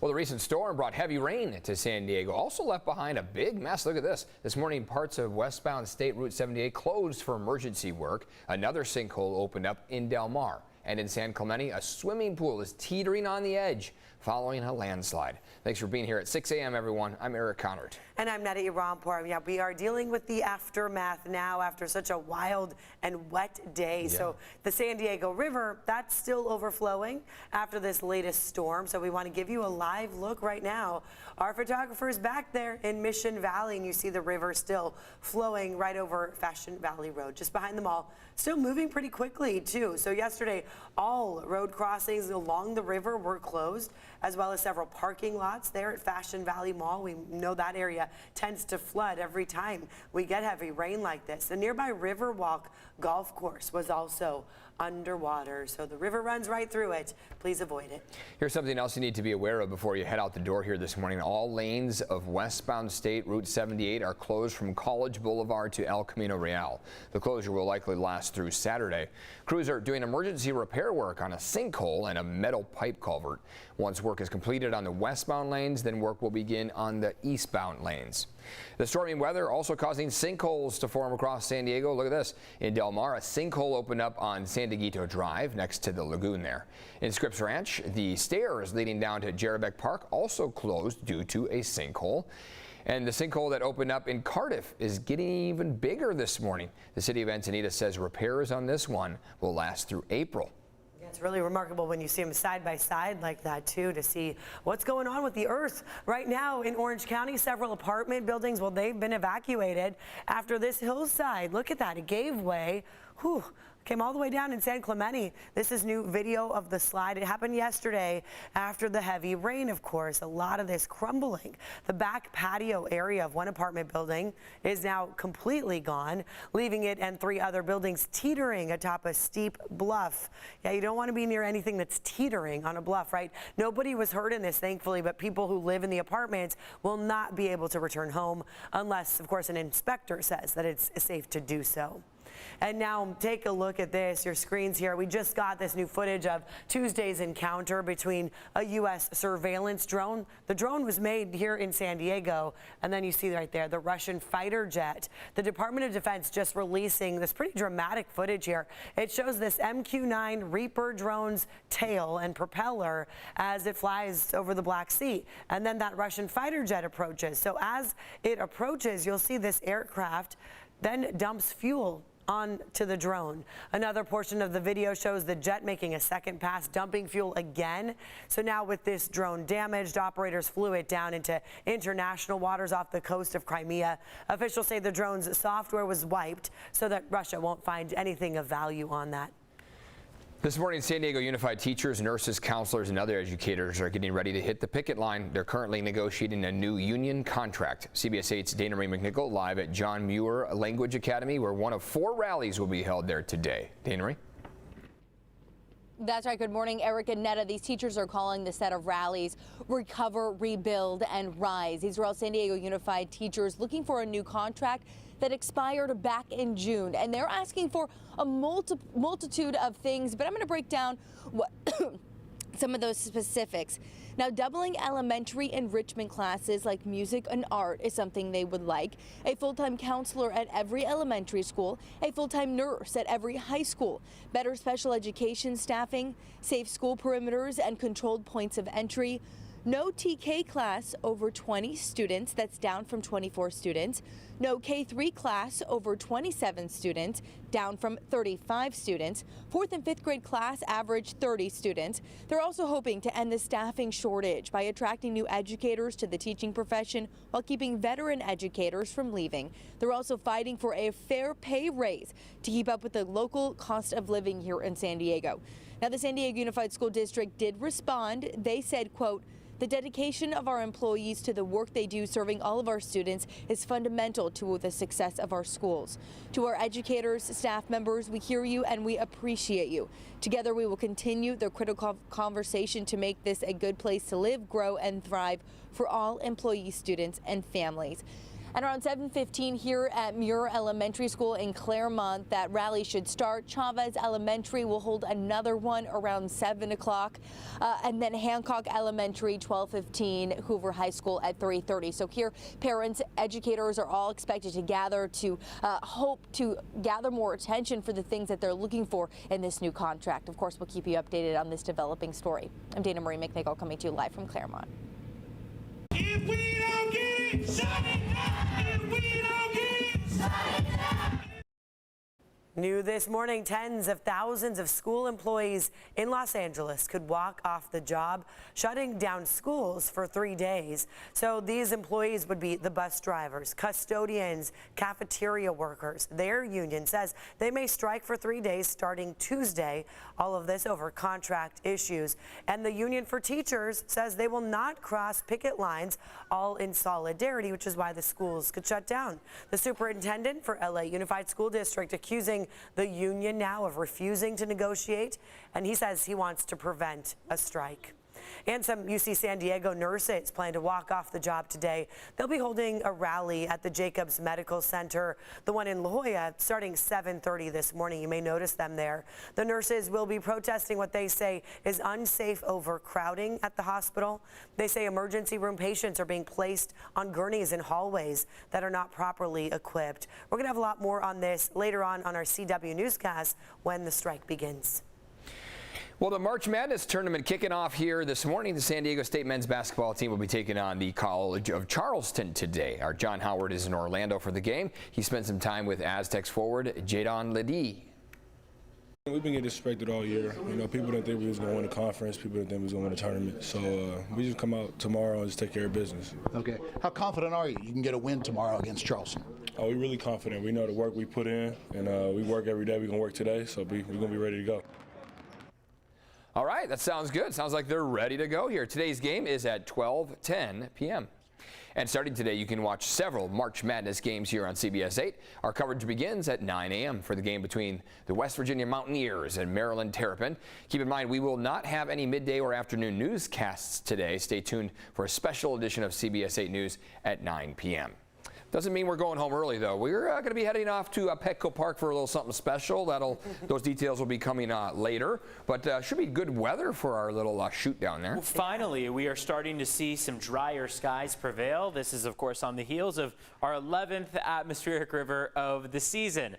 Well, the recent storm brought heavy rain to San Diego. Also left behind a big mess. Look at this. This morning, parts of westbound State Route 78 closed for emergency work. Another sinkhole opened up in Del Mar. And in San Clemente, a swimming pool is teetering on the edge following a landslide. Thanks for being here at 6 a.m., everyone. I'm Eric Conrad. And I'm Netta Rampur. Yeah, we are dealing with the aftermath now after such a wild and wet day. So the San Diego River, that's still overflowing after this latest storm. So we want to give you a live look right now. Our photographer is back there in Mission Valley, and you see the river still flowing right over Fashion Valley Road, just behind the mall. Still moving pretty quickly, too. So yesterday, all road crossings along the river were closed, as well as several parking lots there at Fashion Valley Mall. We know that area tends to flood every time we get heavy rain like this. The nearby Riverwalk golf course was also underwater, so the river runs right through it. Please avoid it. Here's something else you need to be aware of before you head out the door here this morning. All lanes of westbound State Route 78 are closed from College Boulevard to El Camino Real. The closure will likely last through Saturday. Crews are doing emergency repair work on a sinkhole and a metal pipe culvert. Once work is completed on the westbound lanes, then work will begin on the eastbound lanes. The stormy weather also causing sinkholes to form across San Diego. Look at this. In Del Mar, a sinkhole opened up on San Dieguito Drive next to the lagoon there. In Scripps Ranch, the stairs leading down to Jerebeck Park also closed due to a sinkhole. And the sinkhole that opened up in Cardiff is getting even bigger this morning. The city of Encinitas says repairs on this one will last through April. It's really remarkable when you see them side by side like that, too, to see what's going on with the earth. Right now in Orange County, several apartment buildings, well, they've been evacuated after this hillside. Look at that. It gave way. Whew. Came all the way down in San Clemente. This is new video of the slide. It happened yesterday after the heavy rain, of course. A lot of this crumbling. The back patio area of one apartment building is now completely gone, leaving it and 3 other buildings teetering atop a steep bluff. Yeah, you don't want to be near anything that's teetering on a bluff, right? Nobody was hurt in this, thankfully, but people who live in the apartments will not be able to return home unless, of course, an inspector says that it's safe to do so. And now take a look at this, your screens here. We just got this new footage of Tuesday's encounter between a U.S. surveillance drone. The drone was made here in San Diego, and then you see right there the Russian fighter jet. The Department of Defense just releasing this pretty dramatic footage here. It shows this MQ-9 Reaper drone's tail and propeller as it flies over the Black Sea. And then that Russian fighter jet approaches. So as it approaches, you'll see this aircraft then dumps fuel onto the drone. Another portion of the video shows the jet making a second pass, dumping fuel again. So now with this drone damaged, operators flew it down into international waters off the coast of Crimea. Officials say the drone's software was wiped so that Russia won't find anything of value on that. This morning, San Diego Unified teachers, nurses, counselors, and other educators are getting ready to hit the picket line. They're currently negotiating a new union contract. CBS 8's Dana Marie McNichol live at John Muir Language Academy, where one of 4 rallies will be held there today. Dana Marie? That's right. Good morning, Eric and Netta. These teachers are calling the set of rallies Recover, Rebuild, and Rise. These are all San Diego Unified teachers looking for a new contract that expired back in June, and they're asking for a multitude of things, but I'm going to break down what some of those specifics. Now, doubling elementary enrichment classes like music and art is something they would like. A full-time counselor at every elementary school, a full-time nurse at every high school, better special education staffing, safe school perimeters and controlled points of entry, no TK class over 20 students, that's down from 24 students. No K3 class over 27 students, down from 35 students. 4th and 5th grade class average 30 students. They're also hoping to end the staffing shortage by attracting new educators to the teaching profession while keeping veteran educators from leaving. They're also fighting for a fair pay raise to keep up with the local cost of living here in San Diego. Now, the San Diego Unified School District did respond. They said, quote, "The dedication of our employees to the work they do serving all of our students is fundamental to the success of our schools. To our educators, staff members, we hear you and we appreciate you. Together we will continue the critical conversation to make this a good place to live, grow, and thrive for all employees, students, and families." And around 7:15 here at Muir Elementary School in Claremont, that rally should start. Chavez Elementary will hold another one around 7 o'clock. And then Hancock Elementary, 12:15, Hoover High School at 3:30. So here, parents, educators are all expected to gather to hope to gather more attention for the things that they're looking for in this new contract. Of course, we'll keep you updated on this developing story. I'm Dana Marie McNichol coming to you live from Claremont. If we don't get it, shut it down. If we don't get it, shut it down. New this morning, tens of thousands of school employees in Los Angeles could walk off the job, shutting down schools for 3 days. So these employees would be the bus drivers, custodians, cafeteria workers. Their union says they may strike for 3 days starting Tuesday. All of this over contract issues. And the Union for Teachers says they will not cross picket lines, all in solidarity, which is why the schools could shut down. The superintendent for LA Unified School District accusing the union now of refusing to negotiate, and he says he wants to prevent a strike. And some UC San Diego nurses plan to walk off the job today. They'll be holding a rally at the Jacobs Medical Center, the one in La Jolla, starting 7:30 this morning. You may notice them there. The nurses will be protesting what they say is unsafe overcrowding at the hospital. They say emergency room patients are being placed on gurneys in hallways that are not properly equipped. We're going to have a lot more on this later on our CW newscast when the strike begins. Well, the March Madness tournament kicking off here this morning. The San Diego State men's basketball team will be taking on the College of Charleston today. Our John Howard is in Orlando for the game. He spent some time with Aztecs forward Jadon Ledee. We've been getting disrespected all year. You know, people didn't think we was going to win the conference. People didn't think we was going to win the tournament. So we just come out tomorrow and just take care of business. Okay. How confident are you can get a win tomorrow against Charleston? Oh, we're really confident. We know the work we put in, and we work every day. We're going to work today, so we're going to be ready to go. All right, that sounds good. Sounds like they're ready to go here. Today's game is at 12:10 p.m. And starting today, you can watch several March Madness games here on CBS 8. Our coverage begins at 9 a.m. for the game between the West Virginia Mountaineers and Maryland Terrapin. Keep in mind, we will not have any midday or afternoon newscasts today. Stay tuned for a special edition of CBS 8 News at 9 p.m. Doesn't mean we're going home early, though. We're going to be heading off to Petco Park for a little something special. Those details will be coming later. But should be good weather for our little shoot down there. Well, finally, we are starting to see some drier skies prevail. This is, of course, on the heels of our 11th atmospheric river of the season.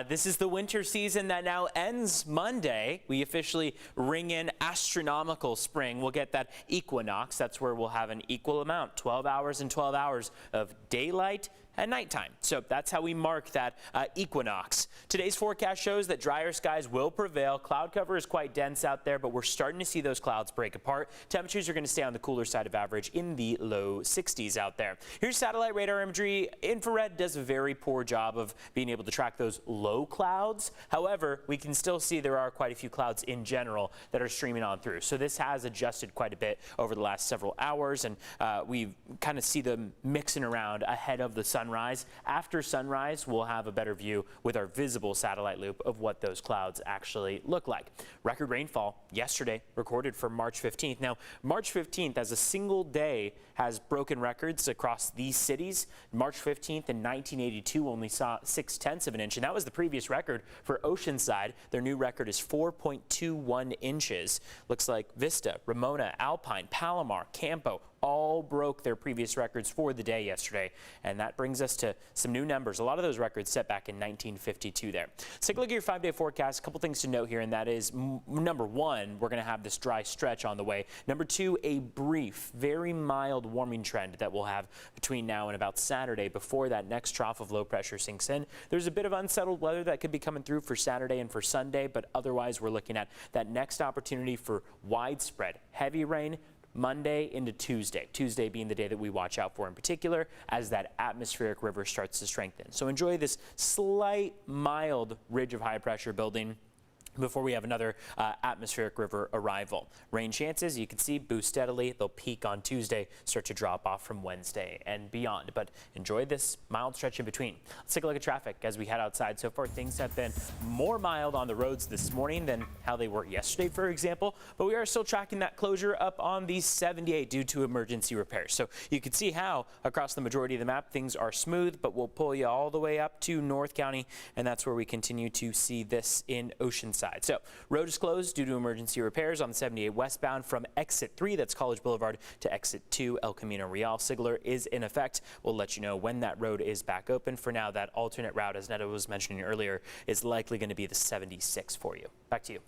This is the winter season that now ends Monday. We officially ring in astronomical spring. We'll get that equinox. That's where we'll have an equal amount, 12 hours and 12 hours of daylight at nighttime. So that's how we mark that equinox. Today's forecast shows that drier skies will prevail. Cloud cover is quite dense out there, but we're starting to see those clouds break apart. Temperatures are going to stay on the cooler side of average in the low 60s out there. Here's satellite radar imagery. Infrared does a very poor job of being able to track those low clouds. However, we can still see there are quite a few clouds in general that are streaming on through. So this has adjusted quite a bit over the last several hours, and we kind of see them mixing around ahead of the sunrise. After sunrise, we'll have a better view with our visible satellite loop of what those clouds actually look like. Record rainfall yesterday recorded for March 15th. Now, March 15th as a single day has broken records across these cities. March 15th in 1982 only saw 0.6 of an inch, and that was the previous record for Oceanside. Their new record is 4.21 inches. Looks like Vista, Ramona, Alpine, Palomar, Campo, all broke their previous records for the day yesterday, and that brings us to some new numbers. A lot of those records set back in 1952 there. Let's take a look at your 5-day forecast. A couple things to note here, and that is, number one, we're going to have this dry stretch on the way. Number two, a brief, very mild warming trend that we'll have between now and about Saturday before that next trough of low pressure sinks in. There's a bit of unsettled weather that could be coming through for Saturday and for Sunday, but otherwise we're looking at that next opportunity for widespread heavy rain Monday into Tuesday. Tuesday being the day that we watch out for in particular as that atmospheric river starts to strengthen. So enjoy this slight mild ridge of high pressure building before we have another atmospheric river arrival. Rain chances, you can see, boost steadily. They'll peak on Tuesday, start to drop off from Wednesday and beyond. But enjoy this mild stretch in between. Let's take a look at traffic as we head outside. So far, things have been more mild on the roads this morning than how they were yesterday, for example. But we are still tracking that closure up on the 78 due to emergency repairs. So you can see how across the majority of the map things are smooth, but we'll pull you all the way up to North County, and that's where we continue to see this in Oceanside. So road is closed due to emergency repairs on the 78 westbound from exit 3, that's College Boulevard, to exit 2, El Camino Real. Signaler is in effect. We'll let you know when that road is back open. For now, that alternate route, as Netta was mentioning earlier, is likely going to be the 76 for you. Back to you.